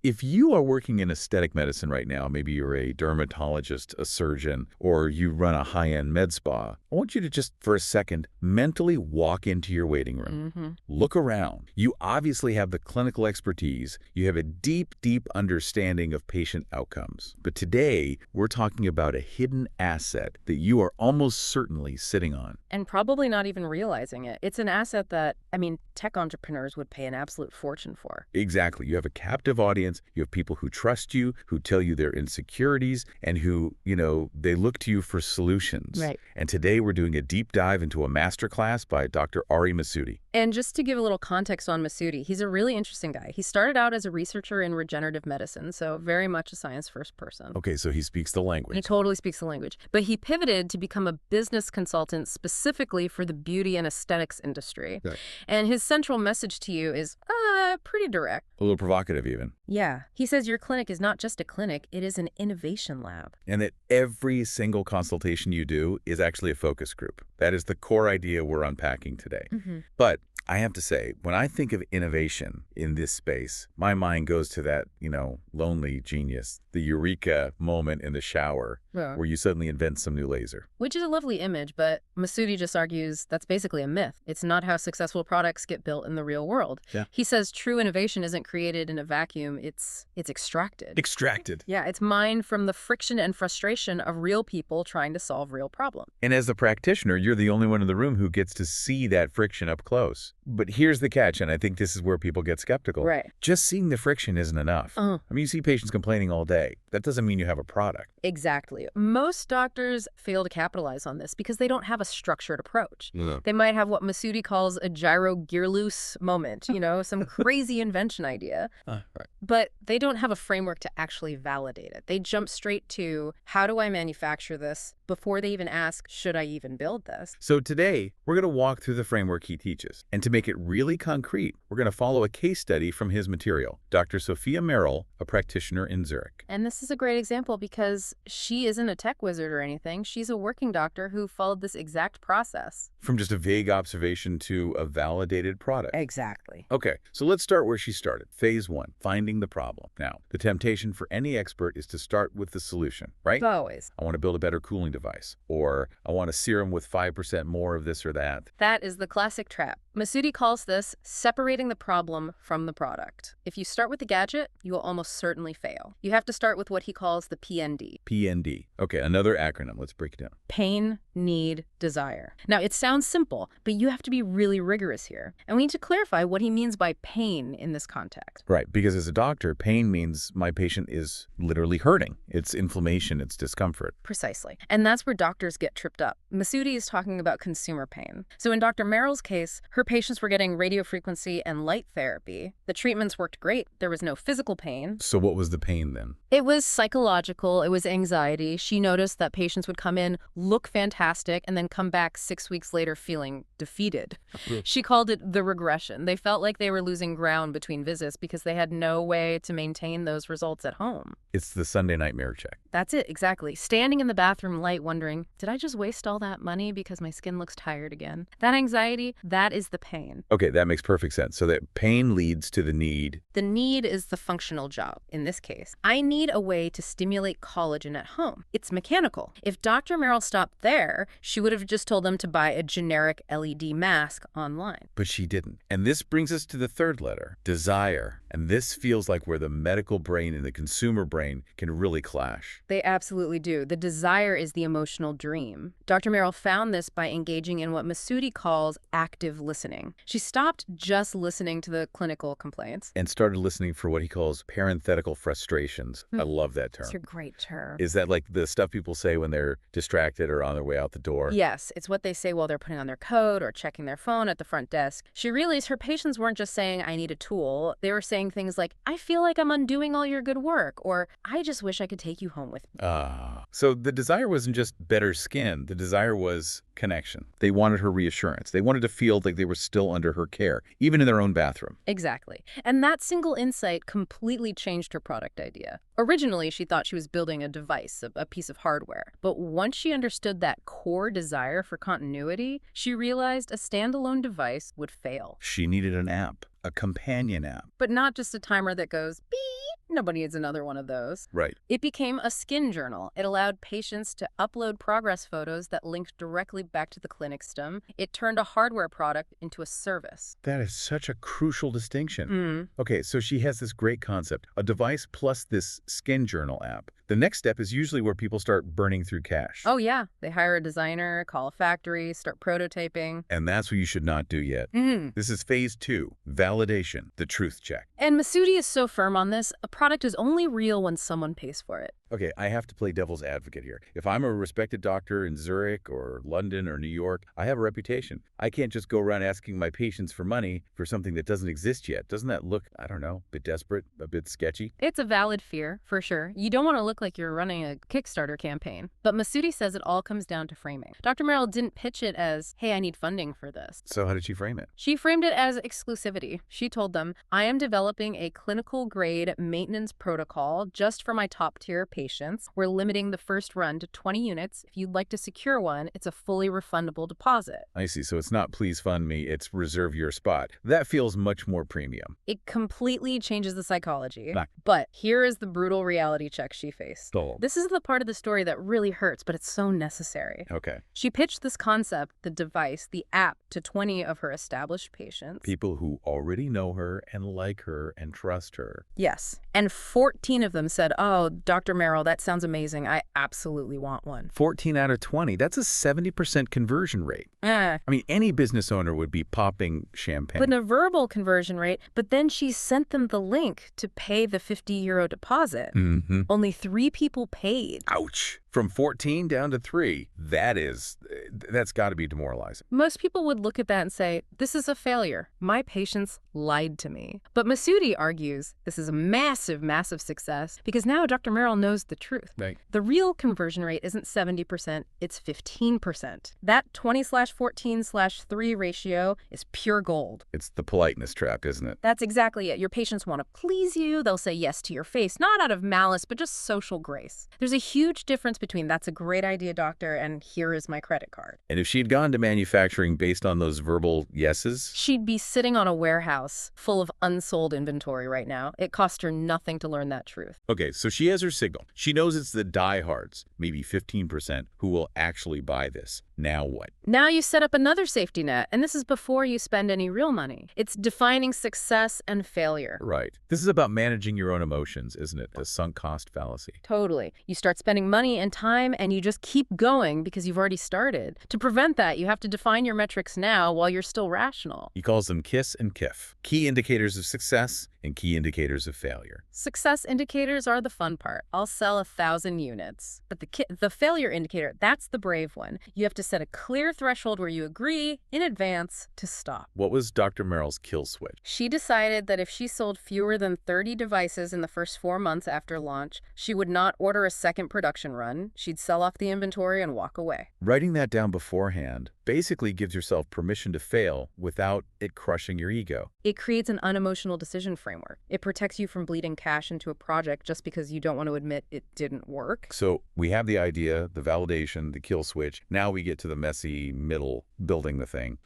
if you are working in aesthetic medicine right now, maybe you're a dermatologist, a surgeon, or you run a high-end med spa, I want you to just, for a second, mentally walk into your waiting room. Look around. You obviously have the clinical expertise. You have a deep, deep understanding of patient outcomes. But today, we're talking about a hidden asset that you are almost certainly sitting on. And probably not even realizing it. It's an asset that, tech entrepreneurs would pay an absolute fortune for. Exactly. You have a captive audience. You have people who trust you, who tell you their insecurities, and who, they look to you for solutions. Right. And today we're doing a deep dive into a masterclass by Dr. Ari Masudi. And just to give a little context on Masudi, he's a really interesting guy. He started out as a researcher in regenerative medicine, so very much a science-first person. Okay, so he speaks the language. He totally speaks the language. But he pivoted to become a business consultant specifically for the beauty and aesthetics industry. Okay. And his central message to you is pretty direct. A little provocative even. Yeah. He says your clinic is not just a clinic, it is an innovation lab. And that every single consultation you do is actually a focus group. That is the core idea we're unpacking today. But I have to say, when I think of innovation in this space, my mind goes to that, lonely genius, the eureka moment in the shower where you suddenly invent some new laser. Which is a lovely image, but Masudi just argues that's basically a myth. It's not how successful products get built in the real world. Yeah. He says true innovation isn't created in a vacuum, it's extracted. Extracted. Yeah, it's mined from the friction and frustration of real people trying to solve real problems. And as the practitioner, you're the only one in the room who gets to see that friction up close. But here's the catch, and I think this is where people get skeptical. Right. Just seeing the friction isn't enough. You see patients complaining all day. That doesn't mean you have a product. Exactly. Most doctors fail to capitalize on this because they don't have a structured approach. No. They might have what Masudi calls a gyro gear loose moment, some crazy invention idea. Right. But they don't have a framework to actually validate it. They jump straight to, how do I manufacture this, before they even ask, should I even build this? So today, we're going to walk through the framework he teaches. And to make it really concrete, we're going to follow a case study from his material. Dr. Sophia Merrill, a practitioner in Zurich. And this is a great example because she isn't a tech wizard or anything. She's a working doctor who followed this exact process. From just a vague observation to a validated product. Exactly. Okay, so let's start where she started. Phase 1, finding the problem. Now, the temptation for any expert is to start with the solution, right? Always. I want to build a better cooling device, or I want a serum with 5% more of this or that. That is the classic trap. Masudi calls this separating the problem from the product. If you start with the gadget, you will almost certainly fail. You have to start with what he calls the PND. PND. Okay, another acronym. Let's break it down. Pain, need, desire. Now, it sounds simple, but you have to be really rigorous here. And we need to clarify what he means by pain in this context. Right, because as a doctor, pain means my patient is literally hurting. It's inflammation, it's discomfort. Precisely. And that's where doctors get tripped up. Masudi is talking about consumer pain. So in Dr. Merrill's case, her patients were getting radiofrequency and light therapy. The treatments worked great. There was no physical pain. So what was the pain then? It was psychological. It was anxiety. She noticed that patients would come in, look fantastic, and then come back 6 weeks later feeling defeated. She called it the regression. They felt like they were losing ground between visits because they had no way to maintain those results at home. It's the Sunday night mirror check. That's it, exactly. Standing in the bathroom light wondering, did I just waste all that money because my skin looks tired again? That anxiety, that is the pain. Okay, that makes perfect sense. So that pain leads to the need. The need is the functional job. In this case, I need a way to stimulate collagen at home. It's mechanical. If Dr. Merrill stopped there, she would have just told them to buy a generic LED mask online. But she didn't. And this brings us to the third letter, desire. And this feels like where the medical brain and the consumer brain can really clash. They absolutely do. The desire is the emotional dream. Dr. Merrill found this by engaging in what Masudi calls active listening. She stopped just listening to the clinical complaints. And started listening for what he calls parenthetical frustrations. I love that term. It's a great term. Is that like the stuff people say when they're distracted or on their way out the door? Yes, it's what they say while they're putting on their coat or checking their phone at the front desk. She realized her patients weren't just saying, I need a tool. They were saying things like, I feel like I'm undoing all your good work, or I just wish I could take you home with me. So the desire wasn't just better skin. The desire was connection. They wanted her reassurance. They wanted to feel like they were still under her care, even in their own bathroom. Exactly. And that single insight completely changed her product idea. Originally, she thought she was building a device, a piece of hardware. But once she understood that core desire for continuity, she realized a standalone device would fail. She needed an app, a companion app. But not just a timer that goes beep. Nobody needs another one of those. Right. It became a skin journal. It allowed patients to upload progress photos that linked directly back to the clinic system. It turned a hardware product into a service. That is such a crucial distinction. Mm. Okay, so she has this great concept, a device plus this skin journal app. The next step is usually where people start burning through cash. Oh, yeah. They hire a designer, call a factory, start prototyping. And that's what you should not do yet. This is phase 2, validation, the truth check. And Masudi is so firm on this, a product is only real when someone pays for it. Okay, I have to play devil's advocate here. If I'm a respected doctor in Zurich or London or New York, I have a reputation. I can't just go around asking my patients for money for something that doesn't exist yet. Doesn't that look, I don't know, a bit desperate, a bit sketchy? It's a valid fear, for sure. You don't want to look like you're running a Kickstarter campaign. But Masudi says it all comes down to framing. Dr. Merrill didn't pitch it as, hey, I need funding for this. So how did she frame it? She framed it as exclusivity. She told them, I am developing a clinical-grade maintenance protocol just for my top-tier patients. We're limiting the first run to 20 units. If you'd like to secure one, it's a fully refundable deposit. I see. So it's not please fund me, it's reserve your spot. That feels much more premium. It completely changes the psychology. Nah. But here is the brutal reality check she faced. Dull. This is the part of the story that really hurts, but it's so necessary. Okay. She pitched this concept, the device, the app, to 20 of her established patients. People who already know her and like her and trust her. Yes. And 14 of them said, oh, Dr. Merrill, that sounds amazing. I absolutely want one. 14 out of 20. That's a 70% conversion rate. I mean, any business owner would be popping champagne. But in a verbal conversion rate, but then she sent them the link to pay the €50 deposit. Only 3 people paid. Ouch. From 14 down to 3. That's got to be demoralizing. Most people would look at that and say, this is a failure. My patients lied to me. But Masudi argues this is a massive, massive success because now Dr. Merrill knows the truth. Right. The real conversion rate isn't 70%, it's 15%. That 20/14/3 ratio is pure gold. It's the politeness trap, isn't it? That's exactly it. Your patients want to please you. They'll say yes to your face, not out of malice, but just social grace. There's a huge difference between that's a great idea, doctor, and here is my credit card. And if she'd gone to manufacturing based on those verbal yeses? She'd be sitting on a warehouse full of unsold inventory right now. It cost her nothing to learn that truth. Okay, so she has her signal. She knows it's the diehards, maybe 15%, who will actually buy this. Now what? Now you set up another safety net, and this is before you spend any real money. It's defining success and failure. Right. This is about managing your own emotions, isn't it? The sunk cost fallacy. Totally. You start spending money and time, and you just keep going because you've already started. To prevent that, you have to define your metrics now while you're still rational. He calls them KISS and KIF, key indicators of success and key indicators of failure. Success indicators are the fun part. I'll sell 1,000 units. But the failure indicator, that's the brave one. You have to set a clear threshold where you agree in advance to stop. What was Dr. Merrill's kill switch? She decided that if she sold fewer than 30 devices in the first 4 months after launch, she would not order a second production run. She'd sell off the inventory and walk away. Writing that down beforehand basically gives yourself permission to fail without it crushing your ego. It creates an unemotional decision framework. It protects you from bleeding cash into a project just because you don't want to admit it didn't work. So we have the idea, the validation, the kill switch. Now we get to the messy middle, building the thing.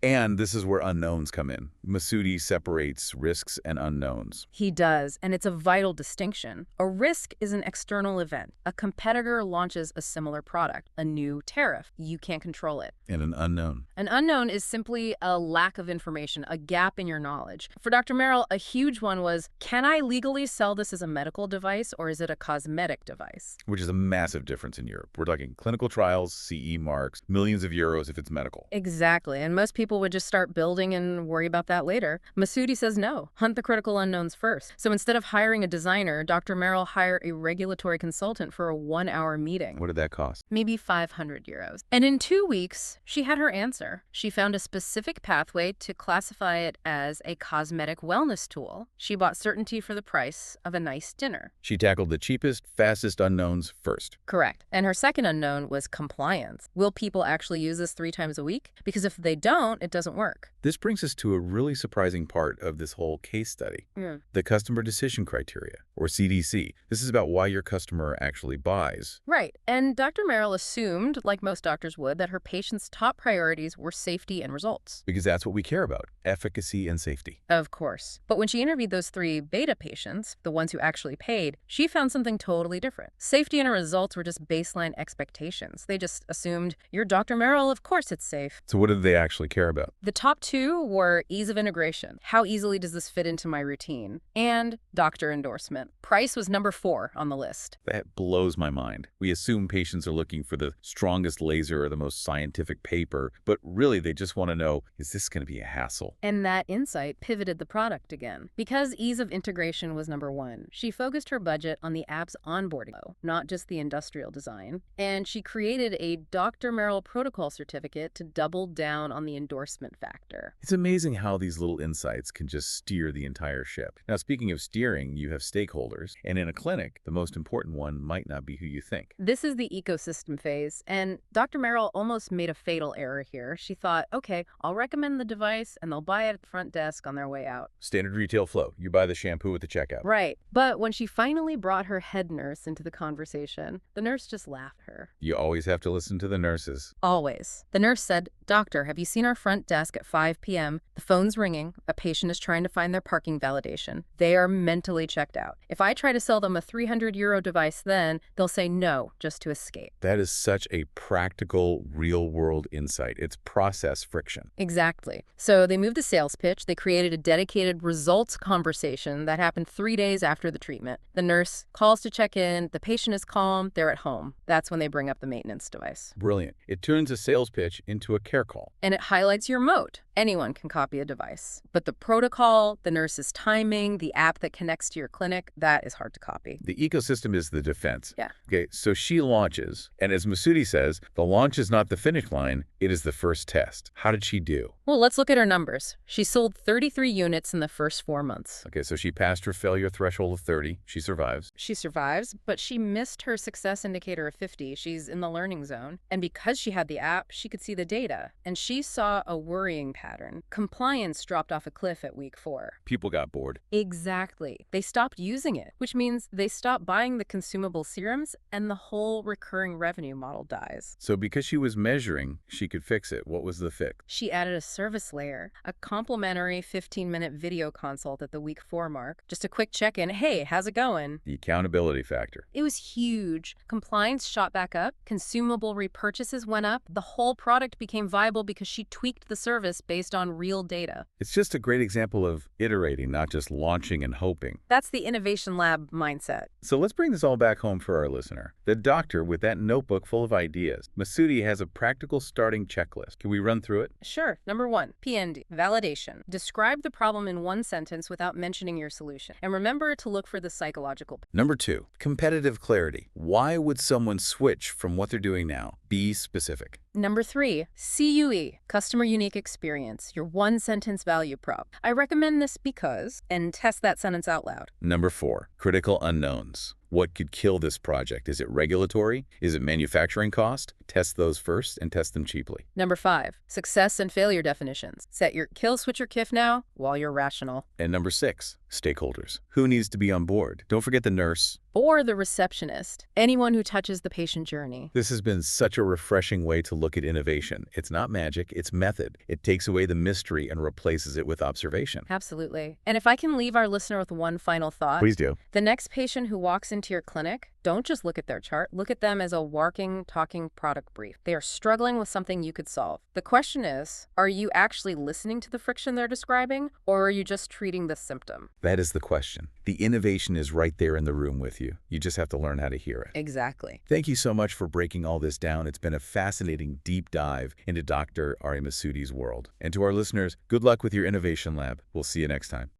And this is where unknowns come in. Masudi separates risks and unknowns. He does, and it's a vital distinction. A risk is an external event. A competitor launches a similar product, a new tariff. You can't control it. And an unknown. An unknown is simply a lack of information, a gap in your knowledge. For Dr. Merrill, a huge one was, can I legally sell this as a medical device or is it a cosmetic device? Which is a massive difference in Europe. We're talking clinical trials, CE marks, millions of euros if it's medical. Exactly, and most people would just start building and worry about that later. Masudi says no, hunt the critical unknowns first. So instead of hiring a designer, Dr. Merrill hired a regulatory consultant for a 1-hour meeting. What did that cost? Maybe €500. And in 2 weeks, she had her answer. She found a specific pathway to classify it as a cosmetic wellness tool. She bought certainty for the price of a nice dinner. She tackled the cheapest, fastest unknowns first. Correct. And her second unknown was compliance. Will people actually use this 3 times a week? Because if they don't, it doesn't work. This brings us to a really surprising part of this whole case study. The customer decision criteria, or CDC. This is about why your customer actually buys. Right. And Dr. Merrill assumed, like most doctors would, that her patients' top priorities were safety and results. Because that's what we care about, efficacy and safety. Of course. But when she interviewed those 3 beta patients, the ones who actually paid, she found something totally different. Safety and results were just baseline expectations. They just assumed, "You're Dr. Merrill, of course it's safe." So what did they actually care about? The top 2 were ease of integration. How easily does this fit into my routine? And doctor endorsement. Price was number 4 on the list. That blows my mind. We assume patients are looking for the strongest laser or the most scientific paper, but really they just want to know, is this going to be a hassle? And that insight pivoted the product again. Because ease of integration was number 1, she focused her budget on the app's onboarding flow, not just the industrial design. And she created a Dr. Merrill protocol certificate to double down on the endorsement factor. It's amazing how these little insights can just steer the entire ship. Now, speaking of steering, you have stakeholders, and in a clinic, the most important one might not be who you think. This is the ecosystem phase, and Dr. Merrill almost made a fatal error here. She thought, okay, I'll recommend the device, and they'll buy it at the front desk on their way out. Standard retail flow. You buy the shampoo at the checkout. Right. But when she finally brought her head nurse into the conversation, the nurse just laughed at her. You always have to listen to the nurses. Always. The nurse said, "Doctor, have you seen our front desk at 5 p.m.? The phone's ringing. A patient is trying to find their parking validation. They are mentally checked out. If I try to sell them a 300 euro device then, they'll say no just to escape." That is such a practical, real-world insight. It's process friction. Exactly. So they moved the sales pitch. They created a dedicated results conversation that happened 3 days after the treatment. The nurse calls to check in. The patient is calm. They're at home. That's when they bring up the maintenance device. Brilliant. It turns a sales pitch into a care call. And it highlights your moat. Anyone can copy a device. But the protocol, the nurse's timing, the app that connects to your clinic, that is hard to copy. The ecosystem is the defense. Yeah. Okay, so she launches, and as Masudi says, the launch is not the finish line, it is the first test. How did she do? Well, let's look at her numbers. She sold 33 units in the first 4 months. Okay, so she passed her failure threshold of 30. She survives. She survives, but she missed her success indicator of 50. She's in the learning zone. And because she had the app, she could see the data. And she saw a worrying pattern. Compliance dropped off a cliff at week 4. People got bored. Exactly. They stopped using it, which means they stopped buying the consumable serums and the whole recurring revenue model dies. So because she was measuring, she could fix it. What was the fix? She added a service layer, a complimentary 15-minute video consult at the week 4 mark. Just a quick check-in. Hey, how's it going? The accountability factor. It was huge. Compliance shot back up. Consumable repurchases went up. The whole product became viable because she tweaked the service based on real data. It's just a great example of iterating, not just launching and hoping. That's the innovation lab mindset. So let's bring this all back home for our listener. The doctor with that notebook full of ideas. Masudi has a practical starting checklist. Can we run through it? Sure. Number 1, PND, validation. Describe the problem in 1 sentence without mentioning your solution. And remember to look for the psychological. Number 2, competitive clarity. Why would someone switch from what they're doing now? Be specific. Number 3, CUE, customer unique experience, your 1-sentence value prop. I recommend this because, and test that sentence out loud. Number 4, critical unknowns. What could kill this project? Is it regulatory? Is it manufacturing cost? Test those first and test them cheaply. Number 5, success and failure definitions. Set your kill switch or KIF now while you're rational. And number 6, stakeholders. Who needs to be on board? Don't forget the nurse. Or the receptionist, anyone who touches the patient journey. This has been such a refreshing way to look at innovation. It's not magic, it's method. It takes away the mystery and replaces it with observation. Absolutely. And if I can leave our listener with one final thought. Please do. The next patient who walks into your clinic, don't just look at their chart. Look at them as a walking, talking product brief. They are struggling with something you could solve. The question is, are you actually listening to the friction they're describing, or are you just treating the symptom? That is the question. The innovation is right there in the room with you. You just have to learn how to hear it. Exactly. Thank you so much for breaking all this down. It's been a fascinating deep dive into Dr. Ari Masudi's world. And to our listeners, good luck with your innovation lab. We'll see you next time.